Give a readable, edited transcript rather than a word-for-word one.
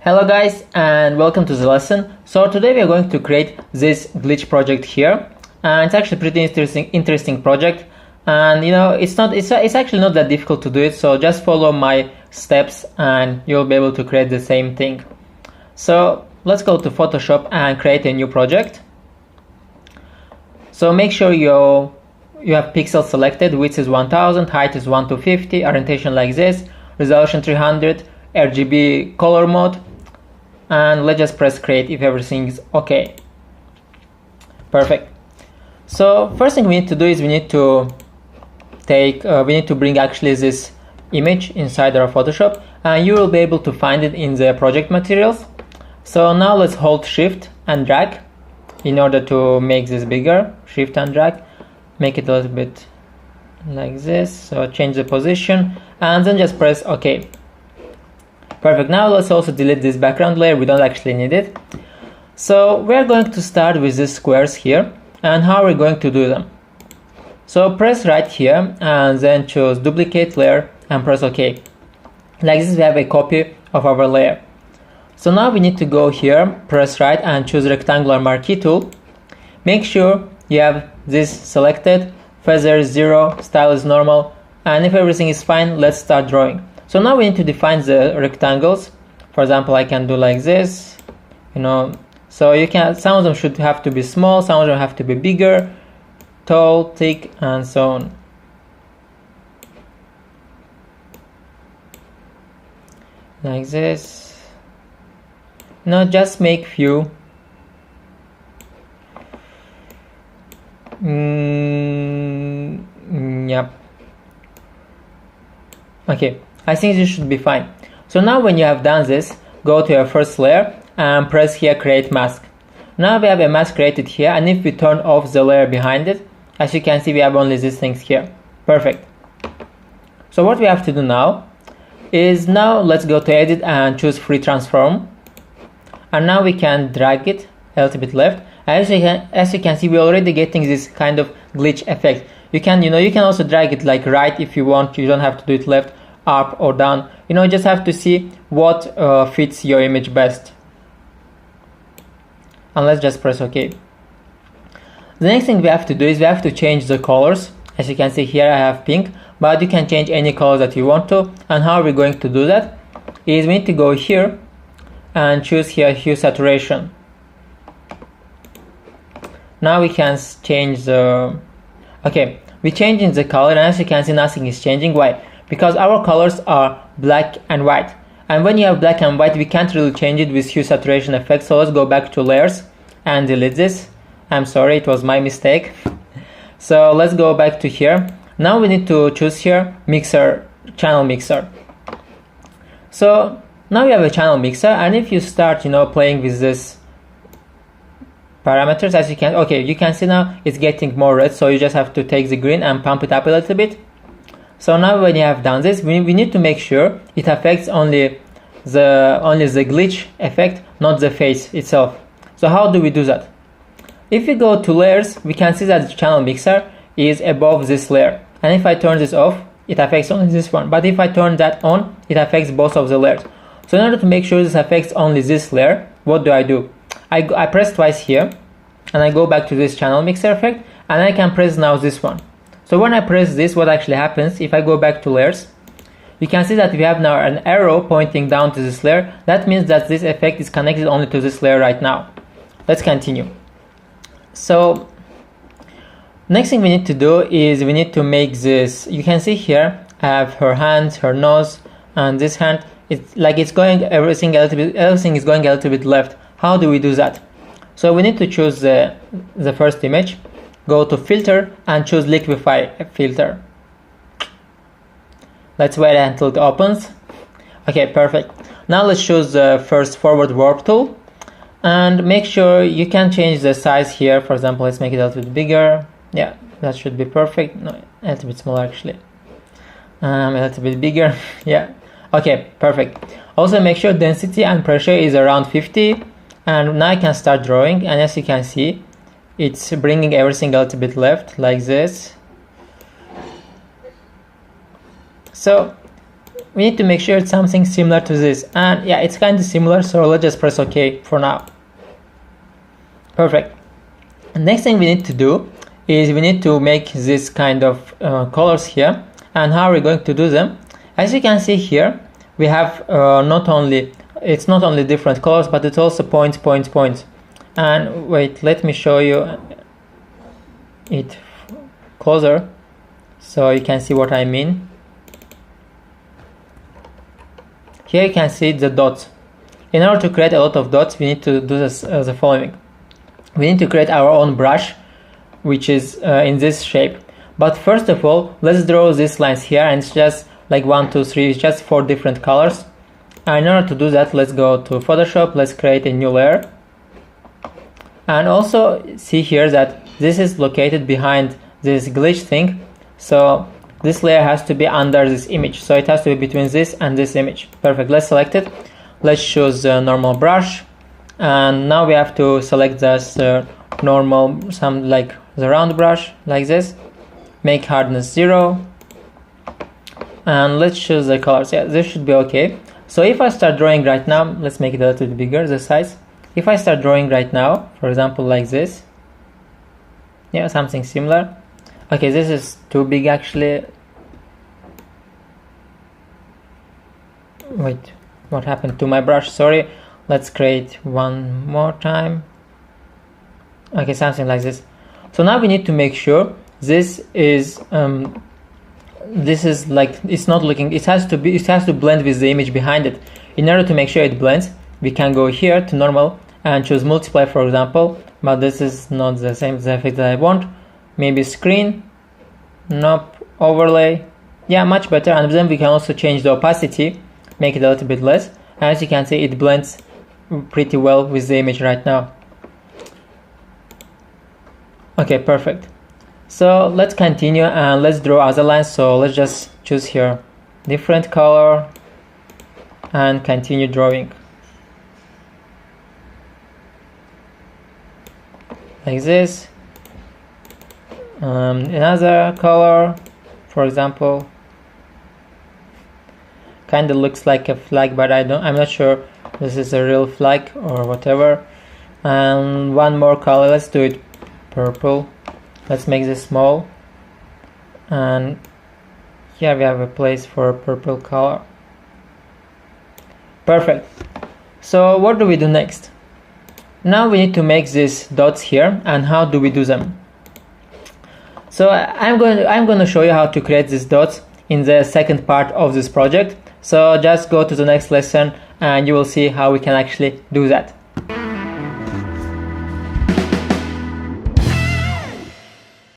Hello guys and welcome to the lesson. So today we are going to create this glitch project here, and it's actually pretty interesting project, and it's actually not that difficult to do it, so just follow my steps and you'll be able to create the same thing. So let's go to Photoshop and create a new project. So make sure you have pixels selected, width is 1000, height is 1 to 50, orientation like this, resolution 300, RGB color mode, and let's just press create if everything is okay. Perfect. So first thing we need to do is we need to bring actually this image inside our Photoshop, and you will be able to find it in the project materials. So now let's hold shift and drag in order to make this bigger. Shift and drag, make it a little bit like this, so change the position and then just press OK. Perfect. Now let's also delete this background layer, we don't actually need it. So we're going to start with these squares here, and how are we going to do them? So press right here and then choose duplicate layer and press OK. Like this we have a copy of our layer. So now we need to go here, press right and choose rectangular marquee tool. Make sure you have this selected, feather is 0, style is normal, and if everything is fine, let's start drawing. So now we need to define the rectangles. For example, I can do like this, so you can, some of them should have to be small, some of them have to be bigger, tall, thick, and so on. Like this. Just make few. Yep. Okay, I think this should be fine. So now when you have done this, go to your first layer and press here create mask. Now we have a mask created here, and if we turn off the layer behind it, as you can see we have only these things here. Perfect. So what we have to do now is, now let's go to edit and choose free transform, and now we can drag it a little bit left. As you can see, we're already getting this kind of glitch effect. You can also drag it like right if you want. You don't have to do it left, up or down. You just have to see what fits your image best. And let's just press OK. The next thing we have to do is we have to change the colors. As you can see here I have pink, but you can change any color that you want to. And how are we going to do that? Is we need to go here and choose here hue saturation. Now we can change the, okay, we're changing the color, and as you can see nothing is changing. Why? Because our colors are black and white, and when you have black and white we can't really change it with hue saturation effect. So let's go back to layers and delete this. I'm sorry, it was my mistake. So let's go back to here. Now we need to choose here mixer, channel mixer. So now you have a channel mixer, and if you start playing with this parameters, as you can see now it's getting more red, so you just have to take the green and pump it up a little bit. So now when you have done this, we need to make sure it affects only the glitch effect, not the face itself. So how do we do that? If we go to layers, we can see that the channel mixer is above this layer, and if I turn this off, it affects only this one, but if I turn that on, it affects both of the layers. So in order to make sure this affects only this layer, what do? I press twice here and I go back to this channel mixer effect, and I can press now this one. So when I press this, what actually happens, if I go back to layers, you can see that we have now an arrow pointing down to this layer. That means that this effect is connected only to this layer right now. Let's continue. So next thing we need to do is we need to make this, you can see here I have her hands, her nose, and this hand. It's going, everything is going a little bit left. How do we do that? So we need to choose the first image, go to filter and choose liquify filter. Let's wait until it opens. Okay, perfect. Now let's choose the first forward warp tool, and make sure you can change the size here. For example, let's make it a little bit bigger. Yeah, that should be perfect. No, a little bit smaller actually. A little bit bigger. Yeah. Okay, perfect. Also make sure density and pressure is around 50, and now I can start drawing, and as you can see it's bringing everything a little bit left like this. So we need to make sure it's something similar to this, and yeah, it's kind of similar, so let's just press OK for now. Perfect. Next thing we need to do is we need to make this kind of colors here. And how are we going to do them? As you can see here, we have it's not only different colors, but it's also points. And wait, let me show you it closer so you can see what I mean. Here you can see the dots. In order to create a lot of dots, we need to do this the following. We need to create our own brush, which is in this shape. But first of all, let's draw these lines here, and it's just like 1, 2, 3, it's just 4 different colors. And in order to do that, let's go to Photoshop, let's create a new layer. And also see here that this is located behind this glitch thing. So this layer has to be under this image. So it has to be between this and this image. Perfect, let's select it. Let's choose the normal brush. And now we have to select this normal, like the round brush, like this. Make hardness 0. And let's choose the colors. Yeah, this should be okay. So if I start drawing right now, let's make it a little bit bigger, the size. If I start drawing right now, for example, like this. Yeah, something similar. Okay, this is too big actually. Wait, what happened to my brush? Sorry. Let's create one more time. Okay, something like this. So now we need to make sure this is like, it's not looking, it has to blend with the image behind it. In order to make sure it blends, we can go here to normal and choose multiply, for example, but this is not the same effect that I want. Maybe screen, nope, overlay, yeah, much better. And then we can also change the opacity, make it a little bit less. As you can see, it blends pretty well with the image right now. Okay, perfect. So let's continue and let's draw other lines. So let's just choose here different color and continue drawing like this. Another color, for example, kind of looks like a flag, but I'm not sure this is a real flag or whatever. And one more color, let's do it purple. Let's make this small, and here we have a place for a purple color. Perfect. So what do we do next? Now we need to make these dots here, and how do we do them? So I'm going to show you how to create these dots in the second part of this project. So just go to the next lesson and you will see how we can actually do that.